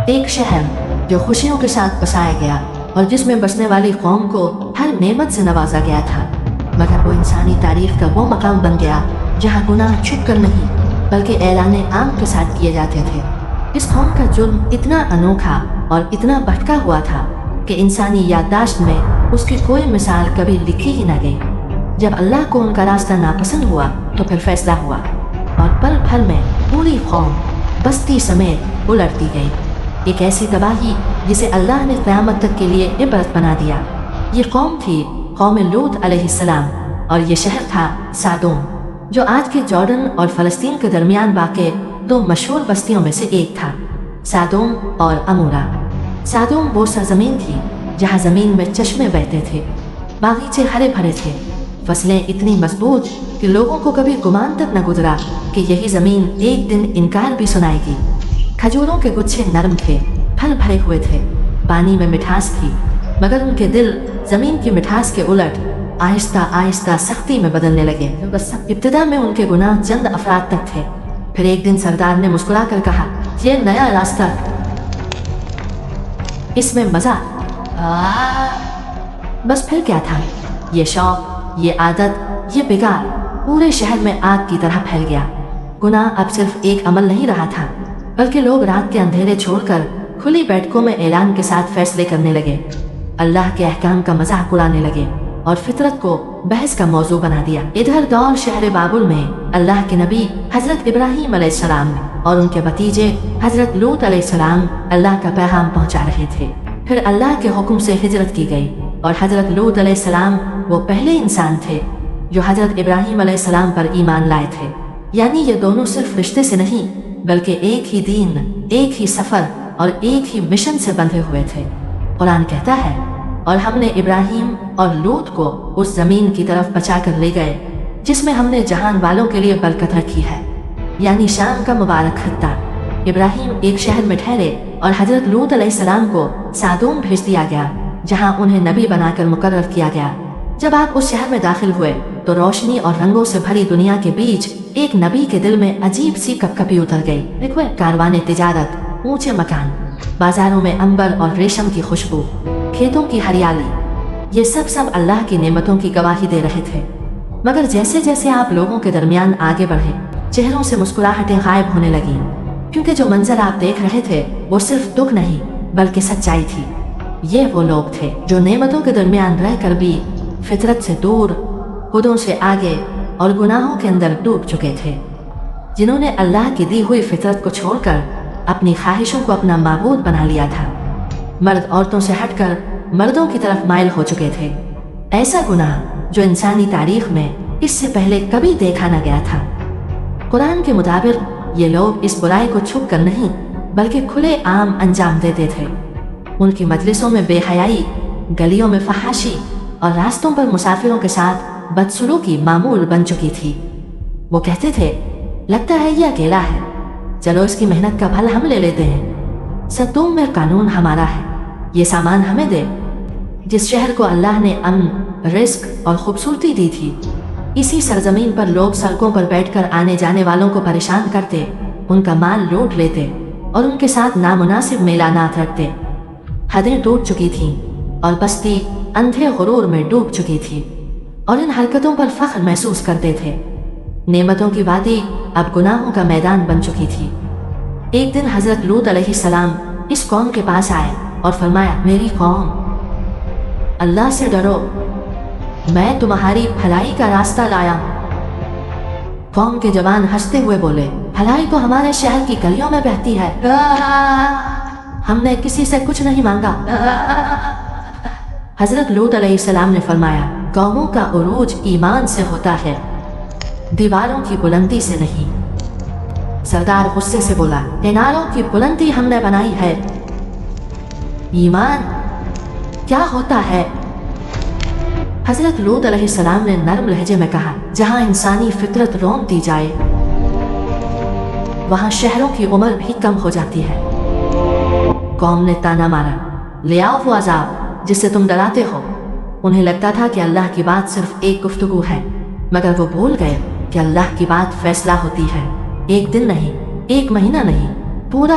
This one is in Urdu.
ایک شہر جو خوشیوں کے ساتھ بسایا گیا اور جس میں بسنے والی قوم کو ہر نعمت سے نوازا گیا تھا، مگر وہ انسانی تاریخ کا وہ مقام بن گیا جہاں گناہ چھپ کر نہیں بلکہ اعلان عام کے ساتھ کیے جاتے تھے۔ اس قوم کا جرم اتنا انوکھا اور اتنا بھٹکا ہوا تھا کہ انسانی یادداشت میں اس کی کوئی مثال کبھی لکھی ہی نہ گئی۔ جب اللہ کو ان کا راستہ ناپسند ہوا تو پھر فیصلہ ہوا اور پل پھل میں پوری قوم بستی سمیت الٹ دی گئی۔ ایک ایسی تباہی جسے اللہ نے قیامت تک کے لیے عبرت بنا دیا۔ یہ قوم تھی قوم لوط علیہ السلام، اور یہ شہر تھا سادوم، جو آج کے جارڈن اور فلسطین کے درمیان واقع دو مشہور بستیوں میں سے ایک تھا، سادوم اور عمورہ۔ سادوم وہ سرزمین تھی جہاں زمین میں چشمے بہتے تھے، باغیچے ہرے بھرے تھے، فصلیں اتنی مضبوط کہ لوگوں کو کبھی گمان تک نہ گزرا کہ یہی زمین ایک دن انکار بھی سنائے گی۔ کھجوروں کے گچھے نرم تھے، پھل بھرے ہوئے تھے، پانی میں مٹھاس تھی، مگر ان کے دل زمین کی مٹھاس کے الٹ آہستہ آہستہ سختی میں بدلنے لگے۔ ابتدا میں ان کے گناہ چند افراد تک تھے، پھر ایک دن سردار نے مسکرا کر کہا، یہ نیا راستہ، اس میں مزہ۔ بس پھر کیا تھا؟ یہ شوق، یہ عادت، یہ بگاڑ پورے شہر میں آگ کی طرح پھیل گیا۔ گناہ اب صرف ایک عمل نہیں رہا تھا، بلکہ لوگ رات کے اندھیرے چھوڑ کر کھلی بیٹھکوں میں اعلان کے ساتھ فیصلے کرنے لگے، اللہ کے احکام کا مذاق اڑانے لگے اور فطرت کو بحث کا موضوع بنا دیا۔ ادھر دور شہر بابل میں اللہ کے نبی حضرت ابراہیم علیہ السلام اور ان کے بھتیجے حضرت لوط علیہ السلام اللہ کا پیغام پہنچا رہے تھے۔ پھر اللہ کے حکم سے ہجرت کی گئی اور حضرت لوط علیہ السلام وہ پہلے انسان تھے جو حضرت ابراہیم علیہ السلام پر ایمان لائے تھے۔ یعنی یہ دونوں صرف رشتے سے نہیں بلکہ ایک ہی دین، ایک ہی سفر اور ایک ہی مشن سے بندھے ہوئے تھے۔ قرآن کہتا ہے، اور ہم نے ابراہیم اور لوط کو اس زمین کی طرف بچا کر لے گئے جس میں ہم نے جہان والوں کے لیے برکت رکھی ہے، یعنی شام کا مبارک خطہ۔ ابراہیم ایک شہر میں ٹھہرے اور حضرت لوط علیہ السلام کو سادوم بھیج دیا گیا جہاں انہیں نبی بنا کر مقرر کیا گیا۔ جب آپ اس شہر میں داخل ہوئے تو روشنی اور رنگوں سے بھری دنیا کے بیچ ایک نبی کے دل میں عجیب سی کپکپی اتر گئی۔ کاروانے تجارت، اونچے مکان، بازاروں میں عنبر اور ریشم کی خوشبو، کھیتوں کی ہریالی، یہ سب اللہ کی نعمتوں کی گواہی دے رہے تھے۔ مگر جیسے جیسے آپ لوگوں کے درمیان آگے بڑھے، چہروں سے مسکراہٹیں غائب ہونے لگیں، کیونکہ جو منظر آپ دیکھ رہے تھے وہ صرف دکھ نہیں بلکہ سچائی تھی۔ یہ وہ لوگ تھے جو نعمتوں کے درمیان رہ کر بھی فطرت سے دور، خودوں سے آگے اور گناہوں کے اندر ڈوب چکے تھے، جنہوں نے اللہ کی دی ہوئی فطرت کو چھوڑ کر اپنی خواہشوں کو اپنا معبود بنا لیا تھا۔ مرد عورتوں سے ہٹ کر مردوں کی طرف مائل ہو چکے تھے، ایسا گناہ جو انسانی تاریخ میں اس سے پہلے کبھی دیکھا نہ گیا تھا۔ قرآن کے مطابق یہ لوگ اس برائی کو چھپ کر نہیں بلکہ کھلے عام انجام دیتے تھے۔ ان کی مجلسوں میں بے حیائی، گلیوں میں فحاشی اور راستوں پر مسافروں کے ساتھ بدسلوکی معمول بن چکی تھی۔ وہ کہتے تھے، لگتا ہے یہ اکیلا ہے، چلو اس کی محنت کا پھل ہم لے لیتے ہیں، سدوم میں قانون ہمارا ہے، یہ سامان ہمیں دے۔ جس شہر کو اللہ نے امن، رزق اور خوبصورتی دی تھی، اسی سرزمین پر لوگ سڑکوں پر بیٹھ کر آنے جانے والوں کو پریشان کرتے، ان کا مال لوٹ لیتے اور ان کے ساتھ نامناسب میلانات رکھتے۔ حدیں ٹوٹ چکی تھیں اور بستی اندھے غرور میں ڈوب چکی تھی اور ان حرکتوں پر فخر محسوس کرتے تھے۔ نعمتوں کی وادی اب گناہوں کا میدان بن چکی تھی۔ ایک دن حضرت لوط علیہ السلام اس قوم کے پاس آئے اور فرمایا، میری قوم، اللہ سے ڈرو، میں تمہاری بھلائی کا راستہ لایا ہوں۔ قوم کے جوان ہنستے ہوئے بولے، بھلائی تو ہمارے شہر کی گلیوں میں بہتی ہے، ہم نے کسی سے کچھ نہیں مانگا۔ حضرت لوط علیہ السلام نے فرمایا، قوموں کا عروج ایمان سے ہوتا ہے، دیواروں کی بلندی سے نہیں۔ سردار غصے سے بولا، میناروں کی بلندی ہم نے بنائی ہے، ایمان کیا ہوتا ہے؟ حضرت لوط علیہ السلام نے نرم لہجے میں کہا، جہاں انسانی فطرت رون دی جائے وہاں شہروں کی عمر بھی کم ہو جاتی ہے۔ قوم نے تانا مارا، لے آؤ وہ عذاب جس سے تم ڈراتے ہو۔ انہیں لگتا تھا کہ اللہ کی بات صرف ایک گفتگو ہے، مگر وہ بھول گئے کہ اللہ کی بات فیصلہ ہوتی ہے، ایک دن نہیں، ایک مہینہ نہیں، پورا